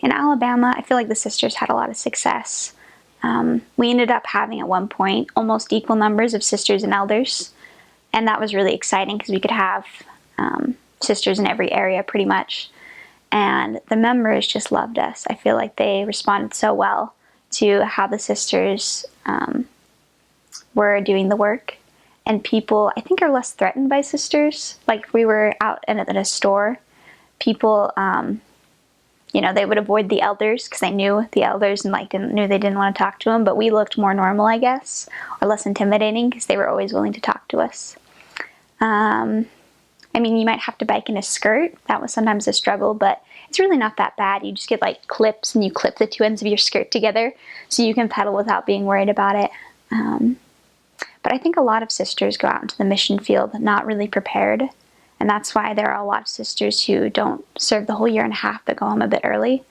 in Alabama, I feel like the sisters had a lot of success. We ended up having at one point almost equal numbers of sisters and elders, and that was really exciting because we could have sisters in every area pretty much. And the members just loved us. I feel like they responded so well to how the sisters were doing the work. And people, I think, are less threatened by sisters. Like if we were out at a store, people, they would avoid the elders because they knew the elders and knew they didn't want to talk to them. But we looked more normal, I guess, or less intimidating because they were always willing to talk to us. You might have to bike in a skirt. That was sometimes a struggle, but it's really not that bad. You just get clips and you clip the two ends of your skirt together so you can pedal without being worried about it. But I think a lot of sisters go out into the mission field not really prepared, and that's why there are a lot of sisters who don't serve the whole year and a half but go home a bit early.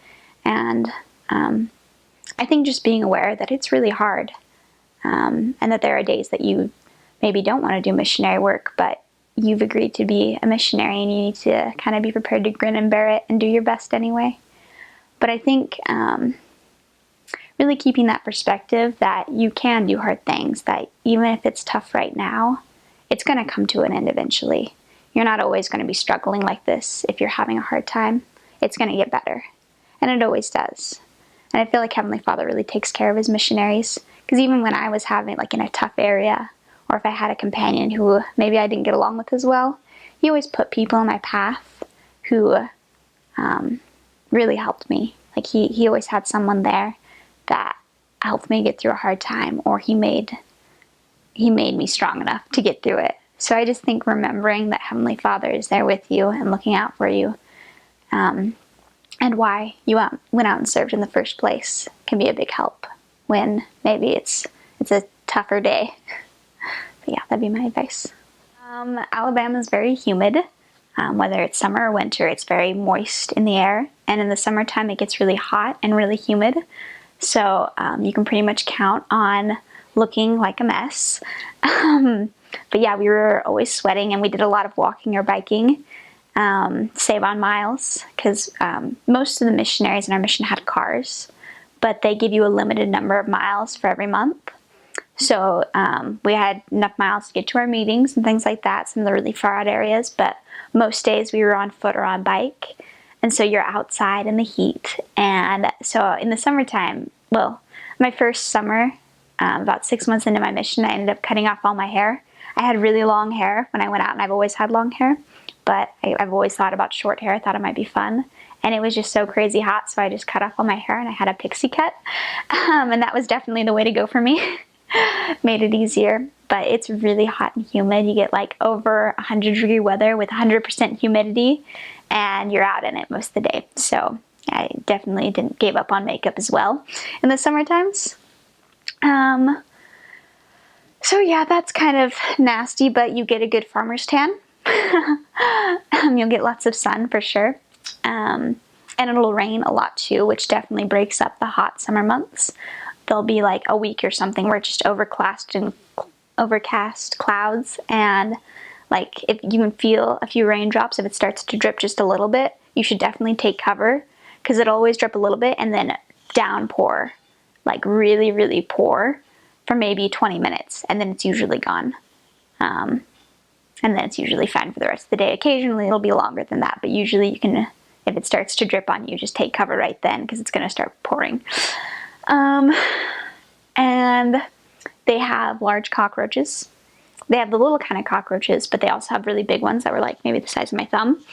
And I think just being aware that it's really hard, and that there are days that you maybe don't want to do missionary work, but you've agreed to be a missionary and you need to kind of be prepared to grin and bear it and do your best anyway. But I think really keeping that perspective that you can do hard things, that even if it's tough right now, it's going to come to an end eventually. You're not always going to be struggling like this. If you're having a hard time, it's going to get better. And it always does. And I feel like Heavenly Father really takes care of his missionaries, because even when I was having in a tough area, or if I had a companion who maybe I didn't get along with as well, he always put people in my path who really helped me. He always had someone there that helped me get through a hard time, or he made me strong enough to get through it. So I just think remembering that Heavenly Father is there with you and looking out for you, and why you went out and served in the first place can be a big help when maybe it's a tougher day. But yeah, that'd be my advice. Alabama is very humid. Whether it's summer or winter, it's very moist in the air. And in the summertime, it gets really hot and really humid. So you can pretty much count on looking like a mess. But yeah, we were always sweating, and we did a lot of walking or biking, save on miles, because most of the missionaries in our mission had cars, but they give you a limited number of miles for every month. So we had enough miles to get to our meetings and things like that, some of the really far out areas, but most days we were on foot or on bike. And so you're outside in the heat. And so in the summertime, my first summer, about 6 months into my mission, I ended up cutting off all my hair. I had really long hair when I went out, and I've always had long hair, but I've always thought about short hair. I thought it might be fun. And it was just so crazy hot, so I just cut off all my hair and I had a pixie cut. And that was definitely the way to go for me. Made it easier. But it's really hot and humid. You get over 100-degree weather with 100% humidity, and you're out in it most of the day. So I definitely gave up on makeup as well in the summer times. So yeah, that's kind of nasty, but you get a good farmer's tan. You'll get lots of sun for sure. And it'll rain a lot too, which definitely breaks up the hot summer months. There'll be a week or something where it's just overcast clouds, and if you can feel a few raindrops, if it starts to drip just a little bit, you should definitely take cover, because it'll always drip a little bit and then downpour, really, really pour for maybe 20 minutes, and then it's usually gone. And then it's usually fine for the rest of the day. Occasionally it'll be longer than that, but usually you can, if it starts to drip on you, just take cover right then, because it's going to start pouring. And they have large cockroaches. They have the little kind of cockroaches, but they also have really big ones that were maybe the size of my thumb.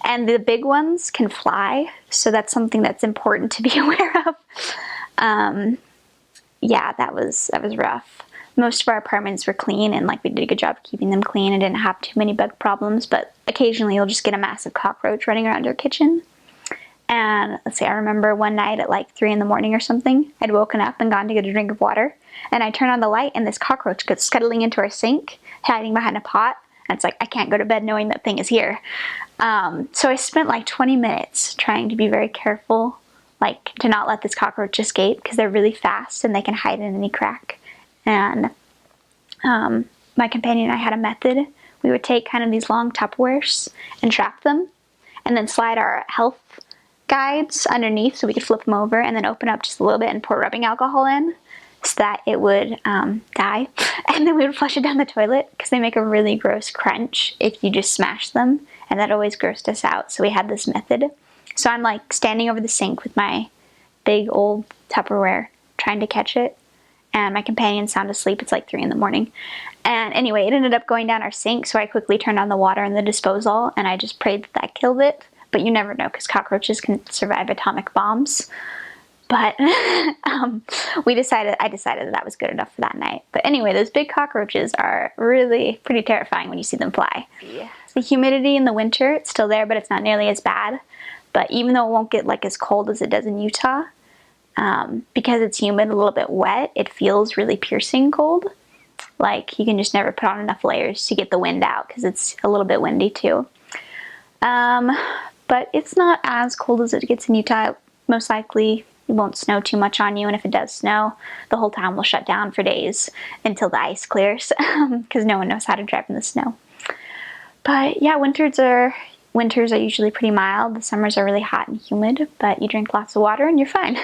And the big ones can fly, so that's something that's important to be aware of. Yeah, that was rough. Most of our apartments were clean, and we did a good job keeping them clean and didn't have too many bug problems, but occasionally you'll just get a massive cockroach running around your kitchen. And let's see, I remember one night at 3 in the morning or something, I'd woken up and gone to get a drink of water, and I turned on the light and this cockroach goes scuttling into our sink, hiding behind a pot, and it's I can't go to bed knowing that thing is here. So I spent 20 minutes trying to be very careful, to not let this cockroach escape, because they're really fast and they can hide in any crack. And my companion and I had a method. We would take kind of these long Tupperwares and trap them, and then slide our health guides underneath so we could flip them over and then open up just a little bit and pour rubbing alcohol in so that it would die. And then we would flush it down the toilet because they make a really gross crunch if you just smash them, and that always grossed us out. So we had this method. So I'm like standing over the sink with my big old Tupperware trying to catch it, and my companion's sound asleep. It's like 3 in the morning. And anyway, it ended up going down our sink, so I quickly turned on the water in the disposal and I just prayed that that killed it. But you never know because cockroaches can survive atomic bombs. But I decided that was good enough for that night. But anyway, those big cockroaches are really pretty terrifying when you see them fly. Yeah. The humidity in the winter, it's still there, but it's not nearly as bad. But even though it won't get like as cold as it does in Utah, because it's humid, a little bit wet, it feels really piercing cold. Like you can just never put on enough layers to get the wind out because it's a little bit windy too. But it's not as cold as it gets in Utah. Most likely it won't snow too much on you, and if it does snow, the whole town will shut down for days until the ice clears because no one knows how to drive in the snow. But yeah, winters are usually pretty mild. The summers are really hot and humid, but you drink lots of water and you're fine.